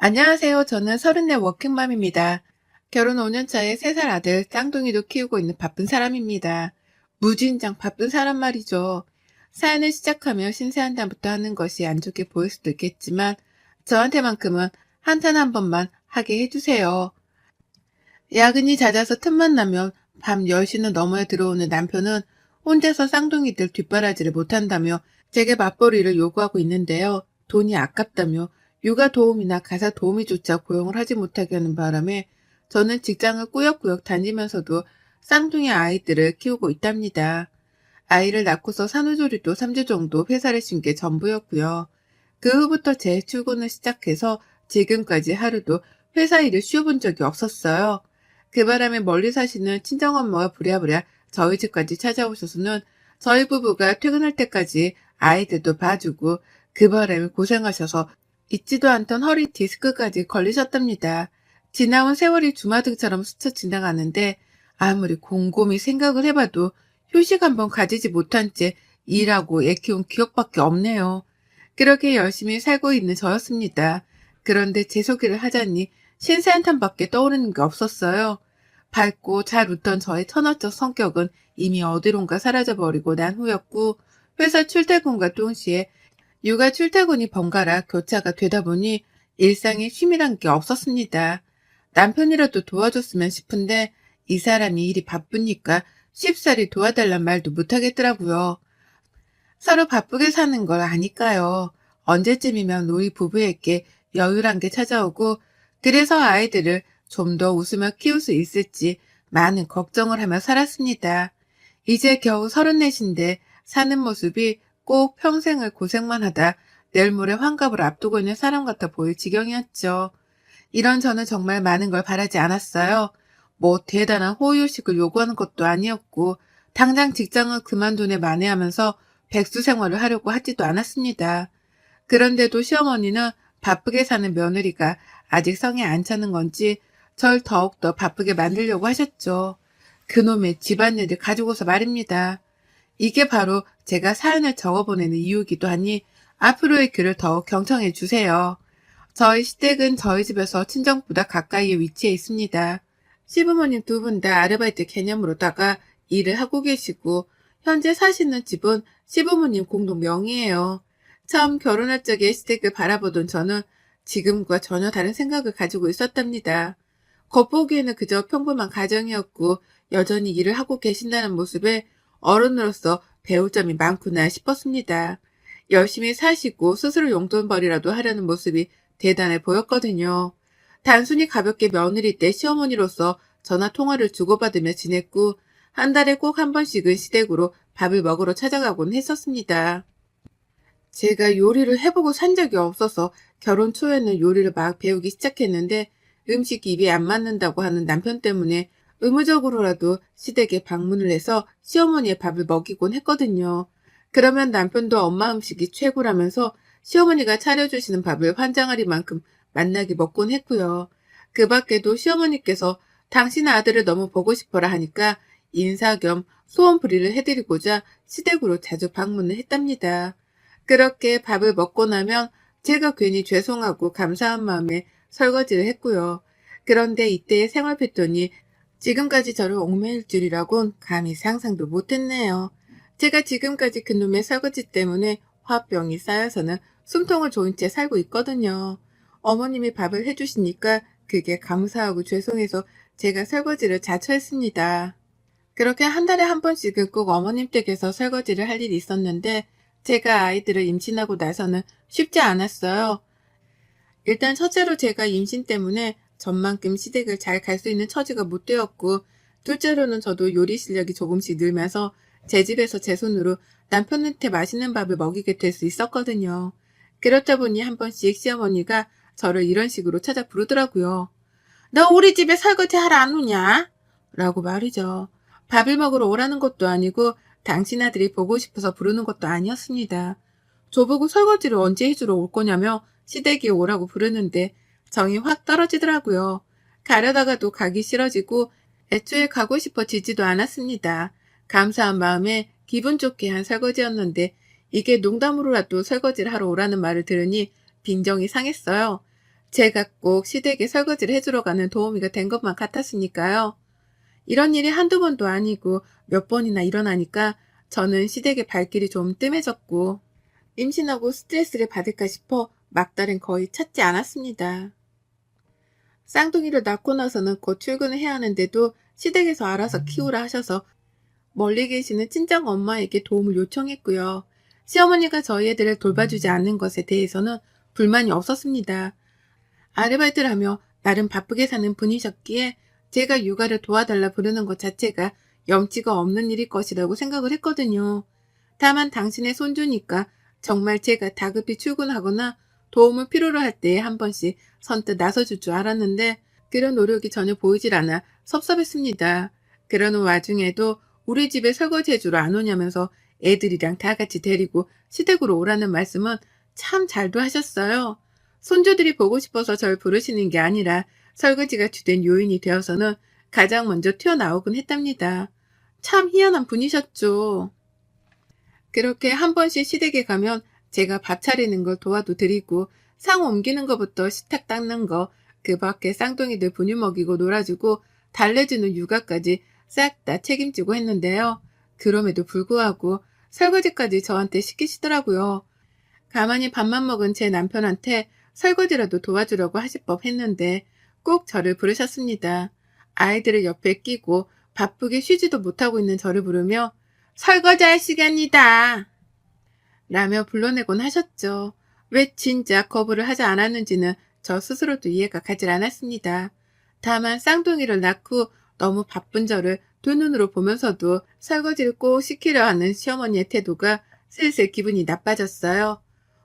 안녕하세요. 저는 34 워킹맘입니다. 결혼 5년 차에 3살 아들 쌍둥이도 키우고 있는 바쁜 사람입니다. 무진장 바쁜 사람 말이죠. 사연을 시작하며 신세한담부터 하는 것이 안 좋게 보일 수도 있겠지만 저한테만큼은 한탄 한 번만 하게 해주세요. 야근이 잦아서 틈만 나면 밤 10시는 넘어야 들어오는 남편은 혼자서 쌍둥이들 뒷바라지를 못한다며 제게 맞벌이를 요구하고 있는데요. 돈이 아깝다며 육아 도우미나 가사 도우미조차 고용을 하지 못하게 하는 바람에 저는 직장을 꾸역꾸역 다니면서도 쌍둥이 아이들을 키우고 있답니다. 아이를 낳고서 산후조리도 3주 정도 회사를 쉰 게 전부였고요. 그 후부터 재출근을 시작해서 지금까지 하루도 회사 일을 쉬어본 적이 없었어요. 그 바람에 멀리 사시는 친정엄마가 부랴부랴 저희 집까지 찾아오셔서는 저희 부부가 퇴근할 때까지 아이들도 봐주고 그 바람에 고생하셔서 잊지도 않던 허리 디스크까지 걸리셨답니다. 지나온 세월이 주마등처럼 스쳐 지나가는데 아무리 곰곰이 생각을 해봐도 휴식 한번 가지지 못한 채 일하고 애 키운 기억밖에 없네요. 그렇게 열심히 살고 있는 저였습니다. 그런데 제 소개를 하자니 신세한탄밖에 떠오르는 게 없었어요. 밝고 잘 웃던 저의 천하적 성격은 이미 어디론가 사라져버리고 난 후였고 회사 출퇴근과 동시에 육아 출퇴근이 번갈아 교차가 되다 보니 일상에 쉼이란 게 없었습니다. 남편이라도 도와줬으면 싶은데 이 사람이 일이 바쁘니까 쉽사리 도와달란 말도 못하겠더라고요. 서로 바쁘게 사는 걸 아니까요. 언제쯤이면 우리 부부에게 여유란 게 찾아오고 그래서 아이들을 좀 더 웃으며 키울 수 있을지 많은 걱정을 하며 살았습니다. 이제 겨우 34인데 사는 모습이 꼭 평생을 고생만 하다 내일 모레 환갑을 앞두고 있는 사람 같아 보일 지경이었죠. 이런 저는 정말 많은 걸 바라지 않았어요. 뭐 대단한 호의호식을 요구하는 것도 아니었고 당장 직장을 그만두네 만회하면서 백수 생활을 하려고 하지도 않았습니다. 그런데도 시어머니는 바쁘게 사는 며느리가 아직 성에 안 차는 건지 절 더욱더 바쁘게 만들려고 하셨죠. 그놈의 집안일을 가지고서 말입니다. 이게 바로 제가 사연을 적어보내는 이유이기도 하니 앞으로의 길을 더욱 경청해 주세요. 저희 시댁은 저희 집에서 친정보다 가까이에 위치해 있습니다. 시부모님 두 분 다 아르바이트 개념으로다가 일을 하고 계시고 현재 사시는 집은 시부모님 공동 명의예요. 처음 결혼할 적에 시댁을 바라보던 저는 지금과 전혀 다른 생각을 가지고 있었답니다. 겉보기에는 그저 평범한 가정이었고 여전히 일을 하고 계신다는 모습에 어른으로서 배울 점이 많구나 싶었습니다. 열심히 사시고 스스로 용돈벌이라도 하려는 모습이 대단해 보였거든요. 단순히 가볍게 며느리 때 시어머니로서 전화 통화를 주고받으며 지냈고 한 달에 꼭 한 번씩은 시댁으로 밥을 먹으러 찾아가곤 했었습니다. 제가 요리를 해보고 산 적이 없어서 결혼 초에는 요리를 막 배우기 시작했는데 음식이 입에 안 맞는다고 하는 남편 때문에 의무적으로라도 시댁에 방문을 해서 시어머니의 밥을 먹이곤 했거든요. 그러면 남편도 엄마 음식이 최고라면서 시어머니가 차려주시는 밥을 환장하리만큼 맛나게 먹곤 했고요. 그 밖에도 시어머니께서 당신 아들을 너무 보고 싶어라 하니까 인사 겸 소원 부리를 해드리고자 시댁으로 자주 방문을 했답니다. 그렇게 밥을 먹고 나면 제가 괜히 죄송하고 감사한 마음에 설거지를 했고요. 그런데 이때의 생활 패턴이 지금까지 저를 옥매일 줄이라곤 감히 상상도 못했네요. 제가 지금까지 그놈의 설거지 때문에 화병이 쌓여서는 숨통을 조인 채 살고 있거든요. 어머님이 밥을 해주시니까 그게 감사하고 죄송해서 제가 설거지를 자처했습니다. 그렇게 한 달에 한 번씩은 꼭 어머님 댁에서 설거지를 할 일이 있었는데 제가 아이들을 임신하고 나서는 쉽지 않았어요. 일단 첫째로 제가 임신 때문에 전만큼 시댁을 잘 갈 수 있는 처지가 못 되었고 둘째로는 저도 요리 실력이 조금씩 늘면서 제 집에서 제 손으로 남편한테 맛있는 밥을 먹이게 될 수 있었거든요. 그렇다 보니 한 번씩 시어머니가 저를 이런 식으로 찾아 부르더라고요. 너 우리 집에 설거지 하러 안 오냐? 라고 말이죠. 밥을 먹으러 오라는 것도 아니고 당신 아들이 보고 싶어서 부르는 것도 아니었습니다. 저보고 설거지를 언제 해주러 올 거냐며 시댁에 오라고 부르는데 정이 확 떨어지더라고요. 가려다가도 가기 싫어지고 애초에 가고 싶어지지도 않았습니다. 감사한 마음에 기분 좋게 한 설거지였는데 이게 농담으로라도 설거지를 하러 오라는 말을 들으니 빈정이 상했어요. 제가 꼭 시댁에 설거지를 해주러 가는 도우미가 된 것만 같았으니까요. 이런 일이 한두 번도 아니고 몇 번이나 일어나니까 저는 시댁의 발길이 좀 뜸해졌고 임신하고 스트레스를 받을까 싶어 막달은 거의 찾지 않았습니다. 쌍둥이를 낳고 나서는 곧 출근을 해야 하는데도 시댁에서 알아서 키우라 하셔서 멀리 계시는 친정 엄마에게 도움을 요청했고요. 시어머니가 저희 애들을 돌봐주지 않는 것에 대해서는 불만이 없었습니다. 아르바이트를 하며 나름 바쁘게 사는 분이셨기에 제가 육아를 도와달라 부르는 것 자체가 염치가 없는 일일 것이라고 생각을 했거든요. 다만 당신의 손주니까 정말 제가 다급히 출근하거나 도움을 필요로 할 때에 한 번씩 선뜻 나서줄 줄 알았는데 그런 노력이 전혀 보이질 않아 섭섭했습니다. 그러는 와중에도 우리 집에 설거지해주러 안 오냐면서 애들이랑 다 같이 데리고 시댁으로 오라는 말씀은 참 잘도 하셨어요. 손주들이 보고 싶어서 절 부르시는 게 아니라 설거지가 주된 요인이 되어서는 가장 먼저 튀어나오곤 했답니다. 참 희한한 분이셨죠. 그렇게 한 번씩 시댁에 가면 제가 밥 차리는 걸 도와도 드리고 상 옮기는 것부터 식탁 닦는 거, 그 밖에 쌍둥이들 분유 먹이고 놀아주고 달래주는 육아까지 싹 다 책임지고 했는데요. 그럼에도 불구하고 설거지까지 저한테 시키시더라고요. 가만히 밥만 먹은 제 남편한테 설거지라도 도와주려고 하실 법 했는데 꼭 저를 부르셨습니다. 아이들을 옆에 끼고 바쁘게 쉬지도 못하고 있는 저를 부르며 설거지할 시간이다 라며 불러내곤 하셨죠. 왜 진작 거부를 하지 않았는지는 저 스스로도 이해가 가질 않았습니다. 다만 쌍둥이를 낳고 너무 바쁜 저를 두 눈으로 보면서도 설거지를 꼭 시키려 하는 시어머니의 태도가 슬슬 기분이 나빠졌어요.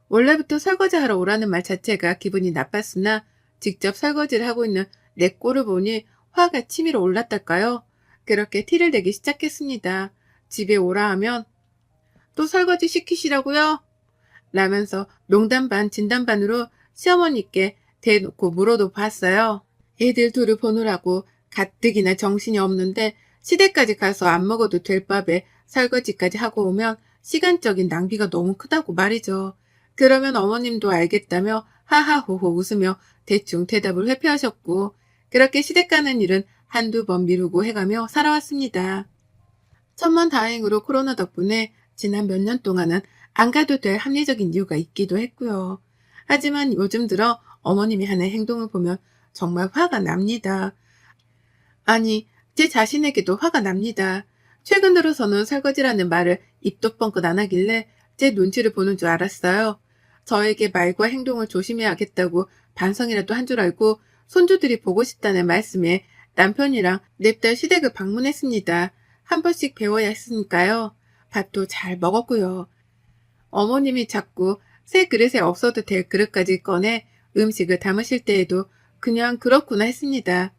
원래부터 설거지하러 오라는 말 자체가 기분이 나빴으나 직접 설거지를 하고 있는 내 꼴을 보니 화가 치밀어 올랐달까요? 그렇게 티를 내기 시작했습니다. 집에 오라 하면 또 설거지 시키시라고요? 라면서 농담 반 진담 반으로 시어머니께 대놓고 물어도 봤어요. 애들 둘을 보느라고 가뜩이나 정신이 없는데 시댁까지 가서 안 먹어도 될 밥에 설거지까지 하고 오면 시간적인 낭비가 너무 크다고 말이죠. 그러면 어머님도 알겠다며 하하호호 웃으며 대충 대답을 회피하셨고 그렇게 시댁 가는 일은 한두 번 미루고 해가며 살아왔습니다. 천만다행으로 코로나 덕분에 지난 몇 년 동안은 안 가도 될 합리적인 이유가 있기도 했고요. 하지만 요즘 들어 어머님이 하는 행동을 보면 정말 화가 납니다. 아니, 제 자신에게도 화가 납니다. 최근 들어서는 설거지라는 말을 입도 뻥끗 안 하길래 제 눈치를 보는 줄 알았어요. 저에게 말과 행동을 조심해야겠다고 반성이라도 한 줄 알고 손주들이 보고 싶다는 말씀에 남편이랑 냅다 시댁을 방문했습니다. 한 번씩 배워야 했으니까요. 밥도 잘 먹었고요. 어머님이 자꾸 새 그릇에 없어도 될 그릇까지 꺼내 음식을 담으실 때에도 그냥 그렇구나 했습니다.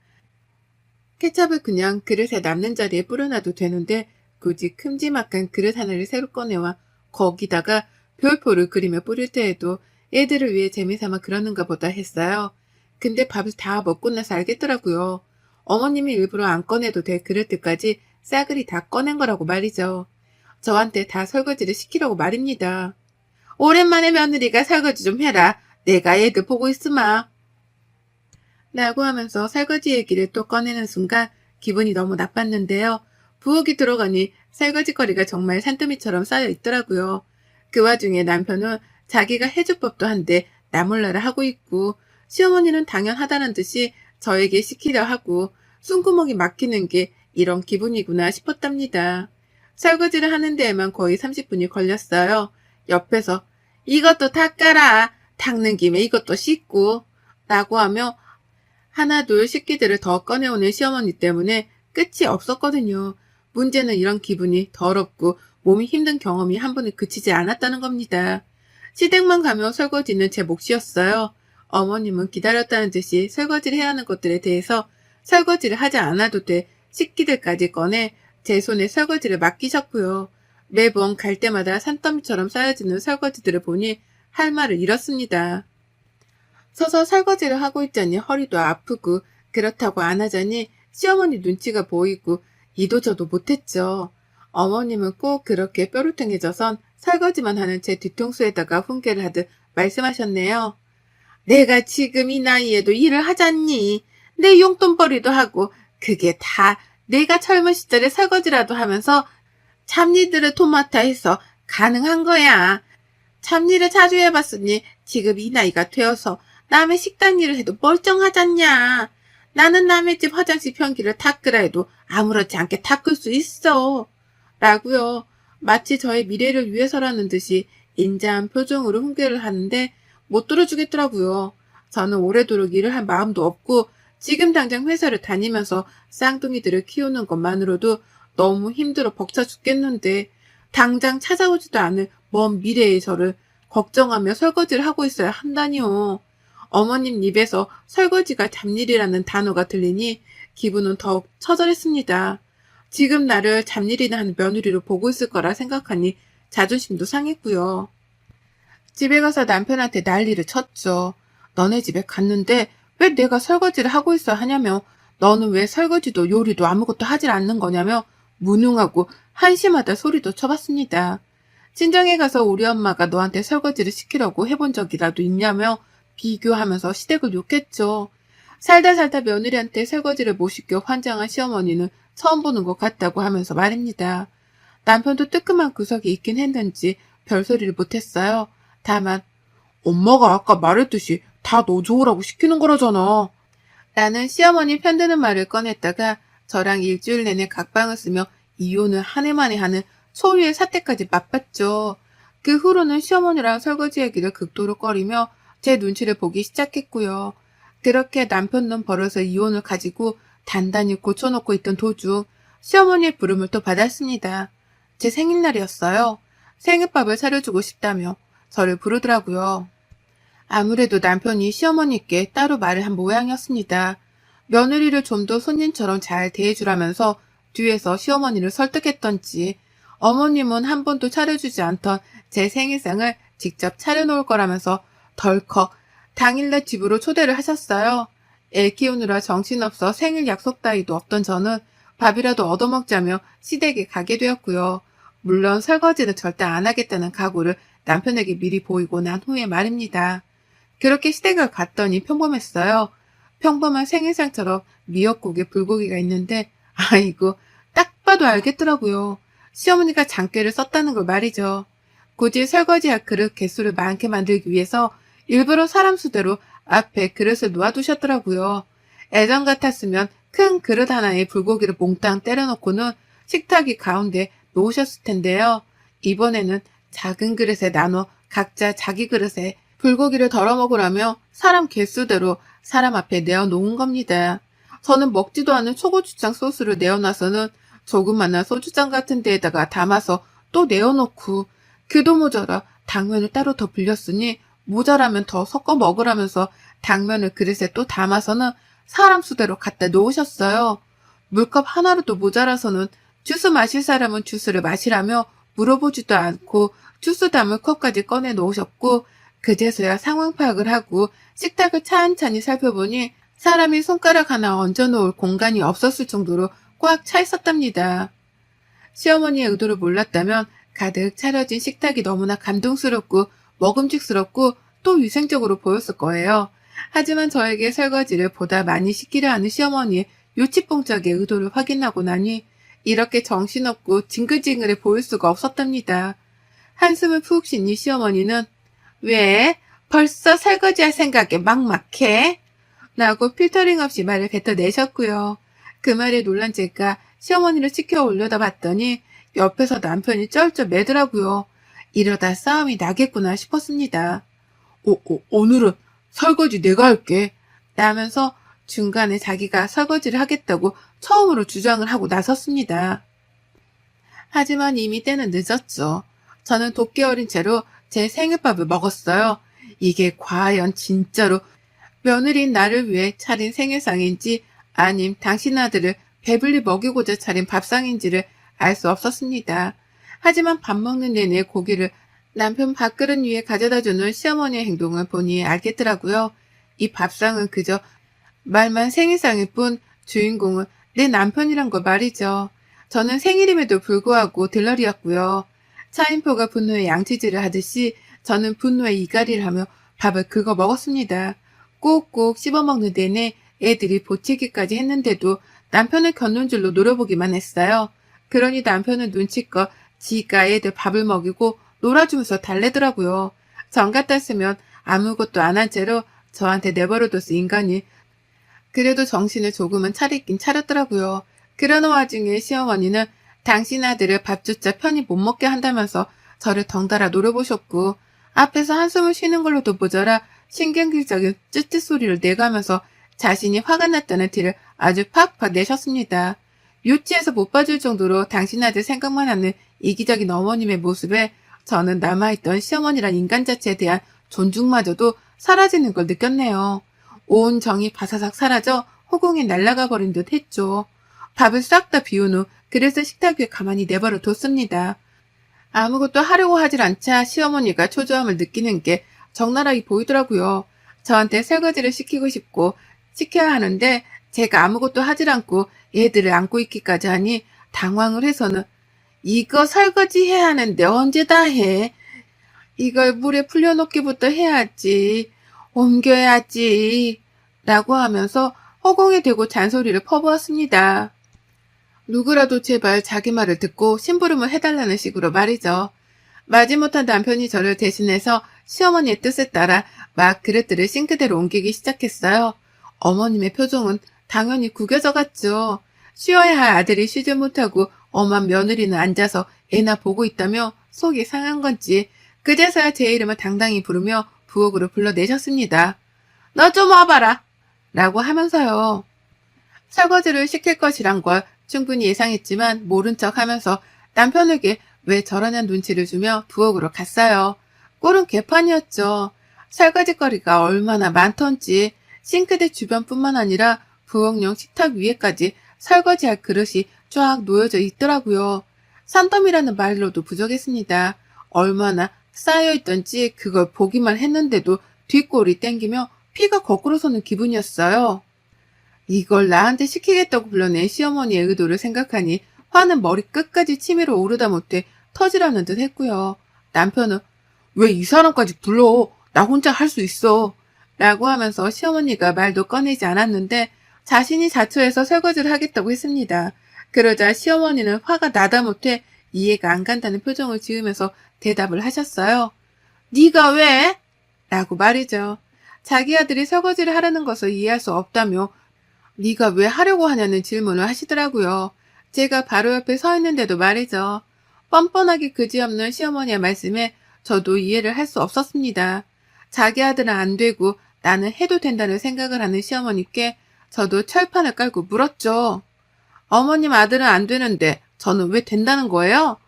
케첩을 그냥 그릇에 남는 자리에 뿌려놔도 되는데 굳이 큼지막한 그릇 하나를 새로 꺼내와 거기다가 별표를 그리며 뿌릴 때에도 애들을 위해 재미삼아 그러는가 보다 했어요. 근데 밥을 다 먹고 나서 알겠더라고요. 어머님이 일부러 안 꺼내도 될 그릇들까지 싸그리 다 꺼낸 거라고 말이죠. 저한테 다 설거지를 시키라고 말입니다. 오랜만에 며느리가 설거지 좀 해라. 내가 애들 보고 있으마. 라고 하면서 설거지 얘기를 또 꺼내는 순간 기분이 너무 나빴는데요. 부엌이 들어가니 설거지거리가 정말 산더미처럼 쌓여 있더라고요. 그 와중에 남편은 자기가 해줄 법도 한데 나몰라라 하고 있고 시어머니는 당연하다는 듯이 저에게 시키려 하고 숨구멍이 막히는 게 이런 기분이구나 싶었답니다. 설거지를 하는 데에만 거의 30분이 걸렸어요. 옆에서 이것도 닦아라. 닦는 김에 이것도 씻고 라고 하며 하나 둘 식기들을 더 꺼내오는 시어머니 때문에 끝이 없었거든요. 문제는 이런 기분이 더럽고 몸이 힘든 경험이 한 번에 그치지 않았다는 겁니다. 시댁만 가면 설거지는 제 몫이었어요. 어머님은 기다렸다는 듯이 설거지를 해야 하는 것들에 대해서 설거지를 하지 않아도 돼 식기들까지 꺼내 제 손에 설거지를 맡기셨고요. 매번 갈 때마다 산더미처럼 쌓여지는 설거지들을 보니 할 말을 잃었습니다. 서서 설거지를 하고 있자니 허리도 아프고 그렇다고 안 하자니 시어머니 눈치가 보이고 이도저도 못했죠. 어머님은 꼭 그렇게 뾰루퉁해져선 설거지만 하는 제 뒤통수에다가 훈계를 하듯 말씀하셨네요. 내가 지금 이 나이에도 일을 하잖니. 내 용돈벌이도 하고 그게 다 내가 젊은 시절에 설거지라도 하면서 잡일들을 도맡아 해서 가능한 거야. 잡일을 자주 해봤으니 지금 이 나이가 되어서 남의 식당 일을 해도 멀쩡하잖냐. 나는 남의 집 화장실 변기를 닦으라 해도 아무렇지 않게 닦을 수 있어. 라고요. 마치 저의 미래를 위해서라는 듯이 인자한 표정으로 훈계를 하는데 못 들어주겠더라고요. 저는 오래도록 일을 할 마음도 없고 지금 당장 회사를 다니면서 쌍둥이들을 키우는 것만으로도 너무 힘들어 벅차 죽겠는데 당장 찾아오지도 않을 먼 미래의 저를 걱정하며 설거지를 하고 있어야 한다니요. 어머님 입에서 설거지가 잡일이라는 단어가 들리니 기분은 더욱 처절했습니다. 지금 나를 잡일이나 하는 며느리로 보고 있을 거라 생각하니 자존심도 상했고요. 집에 가서 남편한테 난리를 쳤죠. 너네 집에 갔는데 왜 내가 설거지를 하고 있어야 하냐며, 너는 왜 설거지도 요리도 아무것도 하질 않는 거냐며 무능하고 한심하다 소리도 쳐봤습니다. 친정에 가서 우리 엄마가 너한테 설거지를 시키려고 해본 적이라도 있냐며 비교하면서 시댁을 욕했죠. 살다 살다 며느리한테 설거지를 못 시켜 환장한 시어머니는 처음 보는 것 같다고 하면서 말입니다. 남편도 뜨끔한 구석이 있긴 했는지 별소리를 못했어요. 다만 엄마가 아까 말했듯이 다 너 좋으라고 시키는 거라잖아. 나는 시어머니 편드는 말을 꺼냈다가 저랑 일주일 내내 각방을 쓰며 이혼을 한 해 만에 하는 소위의 사태까지 맛봤죠. 그 후로는 시어머니랑 설거지 얘기를 극도로 꺼리며 제 눈치를 보기 시작했고요. 그렇게 남편 놈 버려서 이혼을 가지고 단단히 고쳐놓고 있던 도중 시어머니의 부름을 또 받았습니다. 제 생일날이었어요. 생일밥을 차려주고 싶다며 저를 부르더라고요. 아무래도 남편이 시어머니께 따로 말을 한 모양이었습니다. 며느리를 좀 더 손님처럼 잘 대해주라면서 뒤에서 시어머니를 설득했던지 어머님은 한 번도 차려주지 않던 제 생일상을 직접 차려놓을 거라면서 덜컥 당일날 집으로 초대를 하셨어요. 애 키우느라 정신없어 생일 약속 따위도 없던 저는 밥이라도 얻어먹자며 시댁에 가게 되었고요. 물론 설거지는 절대 안 하겠다는 각오를 남편에게 미리 보이고 난 후에 말입니다. 그렇게 시댁을 갔더니 평범했어요. 평범한 생일상처럼 미역국에 불고기가 있는데 아이고 딱 봐도 알겠더라고요. 시어머니가 장깨를 썼다는 걸 말이죠. 굳이 설거지할 그릇 개수를 많게 만들기 위해서 일부러 사람 수대로 앞에 그릇을 놓아두셨더라고요. 예전 같았으면 큰 그릇 하나에 불고기를 몽땅 때려놓고는 식탁이 가운데 놓으셨을 텐데요. 이번에는 작은 그릇에 나눠 각자 자기 그릇에 불고기를 덜어 먹으라며 사람 개수대로 사람 앞에 내어놓은 겁니다. 저는 먹지도 않은 초고추장 소스를 내어놔서는 조그마한 소주잔 같은 데에다가 담아서 또 내어놓고 그도 모자라 당면을 따로 더 불렸으니 모자라면 더 섞어 먹으라면서 당면을 그릇에 또 담아서는 사람 수대로 갖다 놓으셨어요. 물컵 하나로도 모자라서는 주스 마실 사람은 주스를 마시라며 물어보지도 않고 주스 담을 컵까지 꺼내 놓으셨고 그제서야 상황 파악을 하고 식탁을 찬찬히 살펴보니 사람이 손가락 하나 얹어놓을 공간이 없었을 정도로 꽉 차 있었답니다. 시어머니의 의도를 몰랐다면 가득 차려진 식탁이 너무나 감동스럽고 먹음직스럽고 또 위생적으로 보였을 거예요. 하지만 저에게 설거지를 보다 많이 시키려 하는 시어머니의 요치뽕짝의 의도를 확인하고 나니 이렇게 정신없고 징글징글해 보일 수가 없었답니다. 한숨을 푹 쉬니 시어머니는 왜 벌써 설거지할 생각에 막막해? 라고 필터링 없이 말을 뱉어내셨고요. 그 말에 놀란 제가 시어머니를 치켜 올려다 봤더니 옆에서 남편이 쩔쩔 매더라고요. 이러다 싸움이 나겠구나 싶었습니다. 오늘은 설거지 내가 할게. 라면서 중간에 자기가 설거지를 하겠다고 처음으로 주장을 하고 나섰습니다. 하지만 이미 때는 늦었죠. 저는 도끼 어린 채로 제 생일밥을 먹었어요. 이게 과연 진짜로 며느리인 나를 위해 차린 생일상인지 아님 당신 아들을 배불리 먹이고자 차린 밥상인지를 알 수 없었습니다. 하지만 밥 먹는 내내 고기를 남편 밥그릇 위에 가져다주는 시어머니의 행동을 보니 알겠더라고요. 이 밥상은 그저 말만 생일상일 뿐 주인공은 내 남편이란 걸 말이죠. 저는 생일임에도 불구하고 들러리였고요. 차인표가 분노에 양치질을 하듯이 저는 분노에 이갈이를 하며 밥을 긁어 먹었습니다. 꼭꼭 씹어먹는 내내 애들이 보채기까지 했는데도 남편을 곁눈 질로 노려보기만 했어요. 그러니 남편은 눈치껏 지가 애들 밥을 먹이고 놀아주면서 달래더라고요. 전 같았으면 아무것도 안 한 채로 저한테 내버려뒀을 인간이 그래도 정신을 조금은 차리긴 차렸더라고요. 그러는 와중에 시어머니는 당신 아들을 밥조차 편히 못 먹게 한다면서 저를 덩달아 노려보셨고 앞에서 한숨을 쉬는 걸로도 모자라 신경질적인 쯧쯧 소리를 내가면서 자신이 화가 났다는 티를 아주 팍팍 내셨습니다. 유치해서 못 봐줄 정도로 당신 아들 생각만 하는 이기적인 어머님의 모습에 저는 남아있던 시어머니란 인간 자체에 대한 존중마저도 사라지는 걸 느꼈네요. 온 정이 바사삭 사라져 허공에 날아가 버린 듯 했죠. 밥을 싹 다 비운 후 그래서 식탁 위에 가만히 내버려 뒀습니다. 아무것도 하려고 하질 않자 시어머니가 초조함을 느끼는 게 적나라하게 보이더라고요. 저한테 설거지를 시키고 싶고 시켜야 하는데 제가 아무것도 하질 않고 얘들을 안고 있기까지 하니 당황을 해서는 이거 설거지 해야 하는데 언제 다 해? 이걸 물에 불려놓기부터 해야지. 옮겨야지. 라고 하면서 허공에 대고 잔소리를 퍼부었습니다. 누구라도 제발 자기 말을 듣고 심부름을 해달라는 식으로 말이죠. 마지못한 남편이 저를 대신해서 시어머니의 뜻에 따라 막 그릇들을 싱크대로 옮기기 시작했어요. 어머님의 표정은 당연히 구겨져 갔죠. 쉬어야 할 아들이 쉬지 못하고 엄한 며느리는 앉아서 애나 보고 있다며 속이 상한 건지 그제서야 제 이름을 당당히 부르며 부엌으로 불러내셨습니다. 너 좀 와봐라 라고 하면서요. 설거지를 시킬 것이란 걸 충분히 예상했지만 모른 척 하면서 남편에게 왜 저러냐는 눈치를 주며 부엌으로 갔어요. 꼴은 개판이었죠. 설거지거리가 얼마나 많던지 싱크대 주변뿐만 아니라 부엌용 식탁 위에까지 설거지할 그릇이 쫙 놓여져 있더라고요. 산더미라는 말로도 부족했습니다. 얼마나 쌓여있던지 그걸 보기만 했는데도 뒷골이 땡기며 피가 거꾸로 서는 기분이었어요. 이걸 나한테 시키겠다고 불러낸 시어머니의 의도를 생각하니 화는 머리 끝까지 치밀어 오르다 못해 터지라는 듯 했고요. 남편은 왜 이 사람까지 불러? 나 혼자 할 수 있어. 라고 하면서 시어머니가 말도 꺼내지 않았는데 자신이 자초해서 설거지를 하겠다고 했습니다. 그러자 시어머니는 화가 나다 못해 이해가 안 간다는 표정을 지으면서 대답을 하셨어요. 네가 왜? 라고 말이죠. 자기 아들이 설거지를 하라는 것을 이해할 수 없다며 네가 왜 하려고 하냐는 질문을 하시더라고요. 제가 바로 옆에 서 있는데도 말이죠. 뻔뻔하게 그지없는 시어머니의 말씀에 저도 이해를 할 수 없었습니다. 자기 아들은 안 되고 나는 해도 된다는 생각을 하는 시어머니께 저도 철판을 깔고 물었죠. 어머님 아들은 안 되는데 저는 왜 된다는 거예요?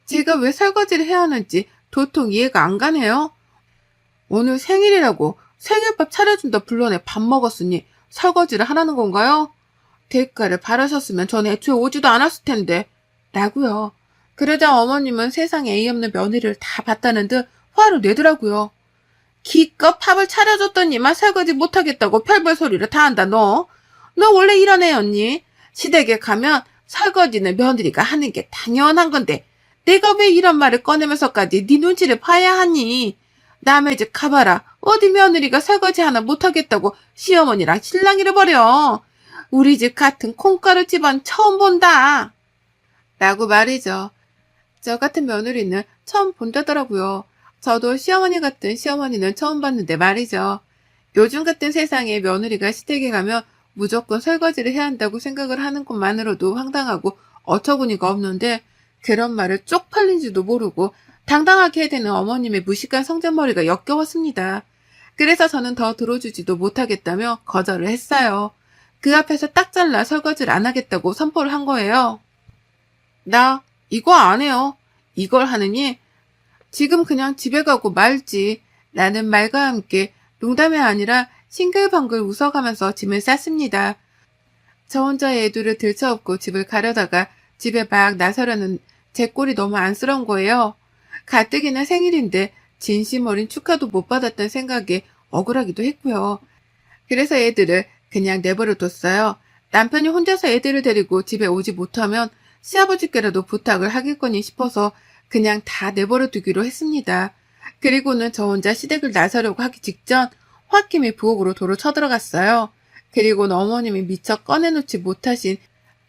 제가 왜 설거지를 해야 하는지 도통 이해가 안 가네요. 오늘 생일이라고 생일밥 차려준다 불러내 밥 먹었으니 설거지를 하라는 건가요? 대가를 바라셨으면 전 애초에 오지도 않았을 텐데 라고요. 그러자 어머님은 세상에 예의 없는 며느리를 다 봤다는 듯 화를 내더라고요. 기껏 밥을 차려줬더니만 설거지 못하겠다고 별별 소리를 다 한다 너. 너 원래 이런 애였니? 시댁에 가면 설거지는 며느리가 하는 게 당연한 건데 내가 왜 이런 말을 꺼내면서까지 네 눈치를 봐야 하니? 남의 집 가봐라. 어디 며느리가 설거지 하나 못하겠다고 시어머니랑 신랑이를 버려. 우리 집 같은 콩가루 집안 처음 본다. 라고 말이죠. 저 같은 며느리는 처음 본다더라고요. 저도 시어머니 같은 시어머니는 처음 봤는데 말이죠. 요즘 같은 세상에 며느리가 시댁에 가면 무조건 설거지를 해야 한다고 생각을 하는 것만으로도 황당하고 어처구니가 없는데 그런 말을 쪽팔린지도 모르고 당당하게 해대는 어머님의 무식한 성전머리가 역겨웠습니다. 그래서 저는 더 들어주지도 못하겠다며 거절을 했어요. 그 앞에서 딱 잘라 설거지를 안 하겠다고 선포를 한 거예요. 나 이거 안 해요. 이걸 하느니 지금 그냥 집에 가고 말지 라는 말과 함께 농담이 아니라 싱글벙글 웃어가면서 짐을 쌌습니다. 저 혼자 애들을 들쳐업고 집을 가려다가 집에 막 나서려는 제 꼴이 너무 안쓰러운 거예요. 가뜩이나 생일인데 진심 어린 축하도 못 받았던 생각에 억울하기도 했고요. 그래서 애들을 그냥 내버려 뒀어요. 남편이 혼자서 애들을 데리고 집에 오지 못하면 시아버지께라도 부탁을 하겠거니 싶어서 그냥 다 내버려 두기로 했습니다. 그리고는 저 혼자 시댁을 나서려고 하기 직전 홧김에 부엌으로 도로 쳐들어갔어요. 그리고는 어머님이 미처 꺼내놓지 못하신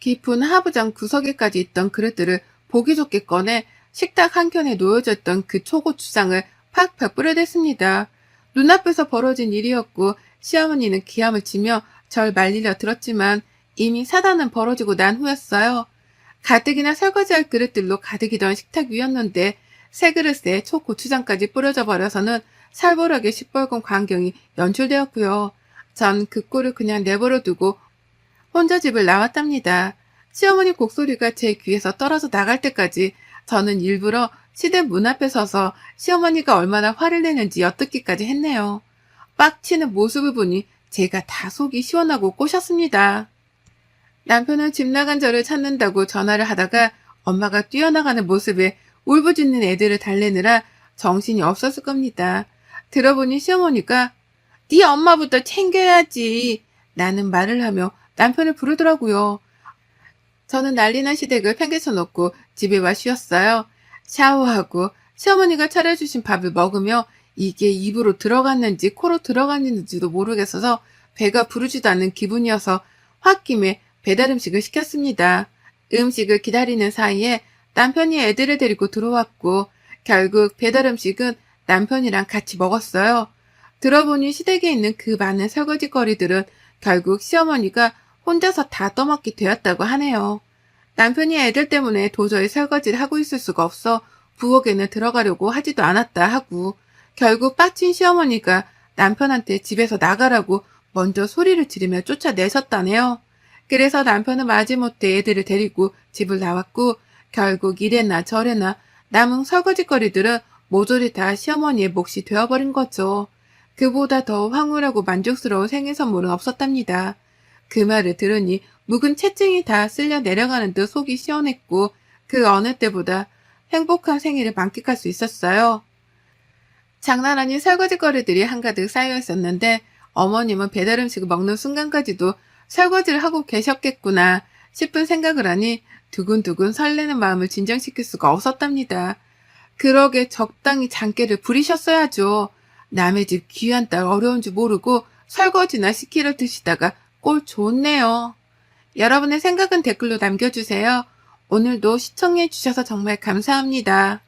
깊은 하부장 구석에까지 있던 그릇들을 보기 좋게 꺼내 식탁 한켠에 놓여져 있던 그 초고추장을 팍팍 뿌려댔습니다. 눈앞에서 벌어진 일이었고 시어머니는 기함을 치며 절 말리려 들었지만 이미 사단은 벌어지고 난 후였어요. 가뜩이나 설거지할 그릇들로 가득이던 식탁 위였는데 새 그릇에 초고추장까지 뿌려져 버려서는 살벌하게 시뻘건 광경이 연출되었고요. 전 그 꼴을 그냥 내버려 두고 혼자 집을 나왔답니다. 시어머니 곡소리가 제 귀에서 떨어져 나갈 때까지 저는 일부러 시댁 문 앞에 서서 시어머니가 얼마나 화를 내는지 엿듣기까지 했네요. 빡치는 모습을 보니 제가 다 속이 시원하고 꼬셨습니다. 남편은 집 나간 저를 찾는다고 전화를 하다가 엄마가 뛰어나가는 모습에 울부짖는 애들을 달래느라 정신이 없었을 겁니다. 들어보니 시어머니가 네 엄마부터 챙겨야지 라는 말을 하며 남편을 부르더라고요. 저는 난리난 시댁을 팽개쳐 놓고 집에 와 쉬었어요. 샤워하고 시어머니가 차려주신 밥을 먹으며 이게 입으로 들어갔는지 코로 들어갔는지도 모르겠어서 배가 부르지도 않는 기분이어서 홧김에 배달 음식을 시켰습니다. 음식을 기다리는 사이에 남편이 애들을 데리고 들어왔고 결국 배달 음식은 남편이랑 같이 먹었어요. 들어보니 시댁에 있는 그 많은 설거지거리들은 결국 시어머니가 혼자서 다 떠먹게 되었다고 하네요. 남편이 애들 때문에 도저히 설거지를 하고 있을 수가 없어 부엌에는 들어가려고 하지도 않았다 하고 결국 빡친 시어머니가 남편한테 집에서 나가라고 먼저 소리를 지르며 쫓아내셨다네요. 그래서 남편은 마지못해 애들을 데리고 집을 나왔고 결국 이래나 저래나 남은 설거지거리들은 모조리 다 시어머니의 몫이 되어버린 거죠. 그보다 더 황홀하고 만족스러운 생일 선물은 없었답니다. 그 말을 들으니 묵은 채증이 다 쓸려 내려가는 듯 속이 시원했고 그 어느 때보다 행복한 생일을 만끽할 수 있었어요. 장난 아닌 설거지거리들이 한가득 쌓여 있었는데 어머님은 배달 음식을 먹는 순간까지도 설거지를 하고 계셨겠구나 싶은 생각을 하니 두근두근 설레는 마음을 진정시킬 수가 없었답니다. 그러게 적당히 장깨를 부리셨어야죠. 남의 집 귀한 딸 어려운 줄 모르고 설거지나 시키려 드시다가 꼴 좋네요. 여러분의 생각은 댓글로 남겨주세요. 오늘도 시청해주셔서 정말 감사합니다.